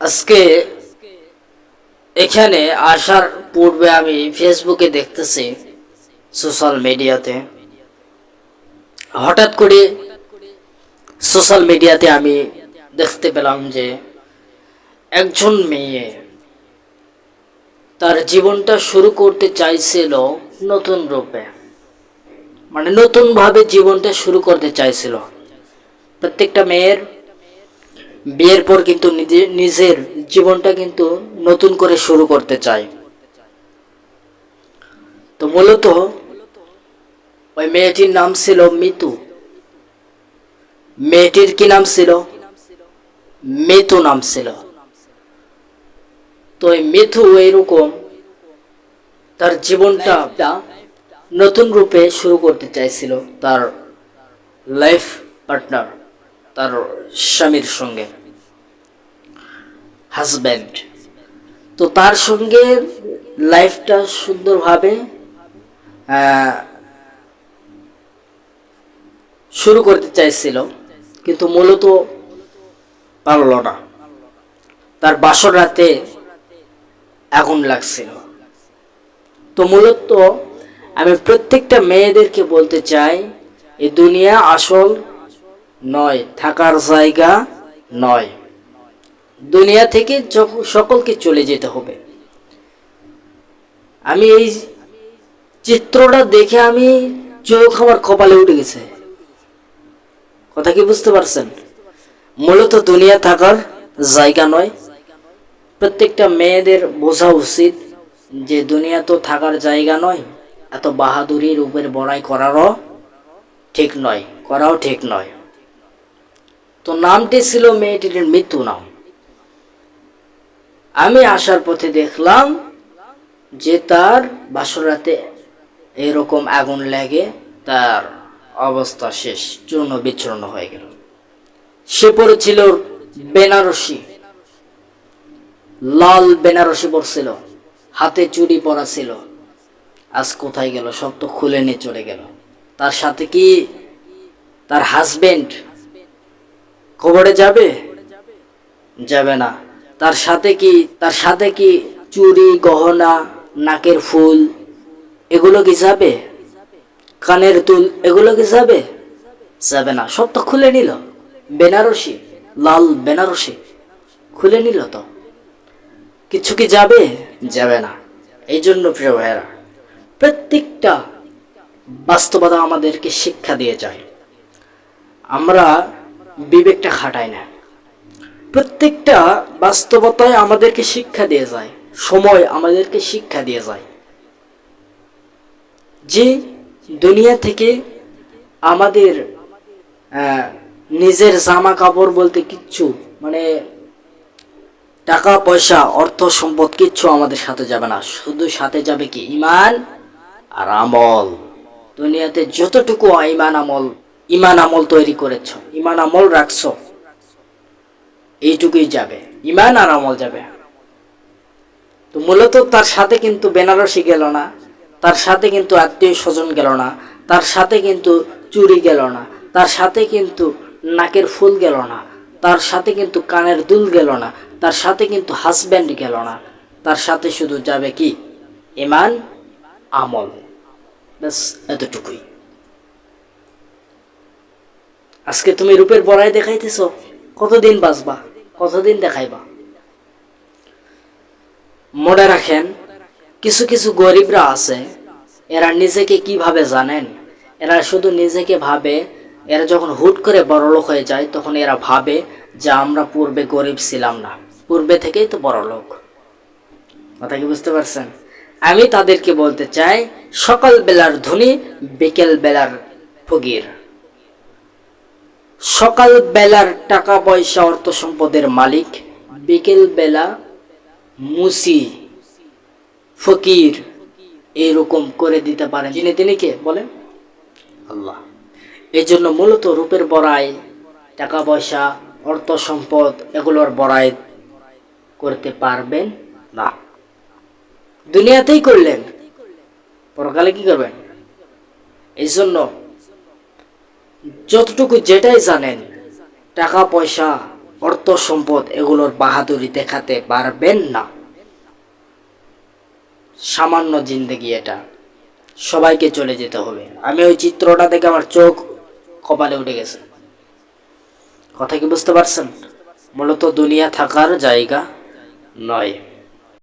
আজকে এখানে আসার পূর্বে আমি ফেসবুকে দেখতেছি, সোশ্যাল মিডিয়াতে হঠাৎ করে সোশ্যাল মিডিয়াতে আমি দেখতে পেলাম যে একজন মেয়ে তার জীবনটা শুরু করতে চাইছিল নতুন রূপে, মানে নতুন ভাবে জীবনটা শুরু করতে চাইছিল। প্রত্যেকটা মেয়ের বিয়ের পর কিন্তু নিজের জীবনটা কিন্তু নতুন করে শুরু করতে চায়। তো মূলত ওই মেয়েটির নাম ছিল মিতু। মেয়েটির কি নাম ছিল? মিতু নাম ছিল। তো ওই মিতু এরকম তার জীবনটা নতুন রূপে শুরু করতে চাইছিল তার লাইফ পার্টনার, তার স্বামীর সঙ্গে, হাজব্যান্ড। তো তার সঙ্গে লাইফটা সুন্দরভাবে শুরু করতে চাইছিল, কিন্তু মূলত পারল না। তার বাসর রাতে আগুন লাগছিল। তো মূলত আমি প্রত্যেকটা মেয়েদেরকে বলতে চাই, এই দুনিয়া আসল নয়, থাকার জায়গা নয়। দুনিয়া থেকে সকলকে চলে যেতে হবে। আমি এই চিত্রটা দেখে আমি চোখ আমার কপালে উঠে গেছে। কথা কি বুঝতে পারছেন? মূলত দুনিয়া থাকার জায়গা নয়। প্রত্যেকটা মেয়েদের বোঝা উচিত যে দুনিয়া তো থাকার জায়গা নয়। এত বাহাদুরি রূপের বড়াই করাও ঠিক নয়। তো নামটি ছিল মেয়েটির মৃত্যু নাম। আমি আসার পথে দেখলাম যে তার বাসরাতে এরকম আগুন লেগে তার অবস্থা শেষ, চূর্ণ বিচূর্ণ হয়ে গেল। সে পড়েছিল বেনারসি, লাল বেনারসি পরছিল, হাতে চুড়ি পরা ছিল। আজ কোথায় গেল? সব তো খুলে নিয়ে চলে গেল। তার সাথে কি তার হাজবেন্ড কবরে যাবে? যাবে না। তার সাথে কি চুড়ি, গহনা, নাকের ফুল এগুলো কি যাবে? কানের দুল এগুলো কি যাবে? যাবে না। সব তো খুলে নিল। বেনারসি, লাল বেনারসি খুলে নিল। তো কিছু কি যাবে? যাবে না। এই জন্য প্রিয় ভাইয়েরা, প্রত্যেকটা বাস্তবতা আমাদেরকে শিক্ষা দিয়ে যায়। আমরা বিবেকটা খাটাই না। প্রত্যেকটা বাস্তবতায় আমাদেরকে শিক্ষা দিয়ে যায়, সময় আমাদেরকে শিক্ষা দিয়ে যায় যে দুনিয়া থেকে আমাদের নিজের জামা কাপড় বলতে কিচ্ছু, মানে টাকা পয়সা, অর্থ সম্পদ কিচ্ছু আমাদের সাথে যাবে না। শুধু সাথে যাবে কি? ইমান আর আমল। দুনিয়াতে যতটুকু ইমান আমল তৈরি করেছ, ইমান আমল রাখছো, এইটুকুই যাবে। ইমান আর আমল যাবে। তো মূলত তার সাথে কিন্তু বেনারসি গেল না, তার সাথে কিন্তু আত্মীয় স্বজন গেল না, তার সাথে কিন্তু চুরি গেল না, তার সাথে কিন্তু নাকের ফুল গেল না, তার সাথে কিন্তু কানের দুল গেল না, তার সাথে কিন্তু হাজব্যান্ড গেল না। তার সাথে শুধু যাবে কি? ইমান আমল। ব্যাস এতটুকুই। আজকে তুমি রূপের বড়াই দেখাইতেছ, কতদিন বাঁচবা? কতদিন দেখাইবা? মনে রাখেন, কিছু কিছু গরিবরা আছে, এরা নিজেকে কিভাবে জানেন? এরা শুধু নিজেকে ভাবে, এরা যখন হুট করে বড়লোক হয়ে যায় তখন এরা ভাবে যে আমরা পূর্বে গরিব ছিলাম না, পূর্বে থেকেই তো বড়লোক। কথা কি বুঝতে পারছেন? আমি তাদেরকে বলতে চাই, সকাল বেলার ধনী, বিকেল বেলার ফকির। সকাল বেলার টাকা পয়সা অর্থ সম্পদের মালিক, বিকেল বেলা মুসি, ফকির এরকম করে দিতে পারেন যিনি, তিনি কে বলেন? আল্লাহ। এই জন্য মূলত রূপের বড়াই, টাকা পয়সা, অর্থ সম্পদ এগুলোর বড়াই করতে পারবেন না। দুনিয়াতেই করলেন, পরকালে কি করবেন? এই জন্য যতটুকু যেটাই জানেন, টাকা পয়সা অর্থ সম্পদ এগুলোর বাহাদুরি দেখাতে পারবেন না। সামান্য জিন্দেগি এটা, সবাইকে চলে যেতে হবে। আমি ওই চিত্রটা দেখে আমার চোখ কপালে উঠে গেছে। কথা কি বুঝতে পারছেন? মূলত দুনিয়া থাকার জায়গা নয়।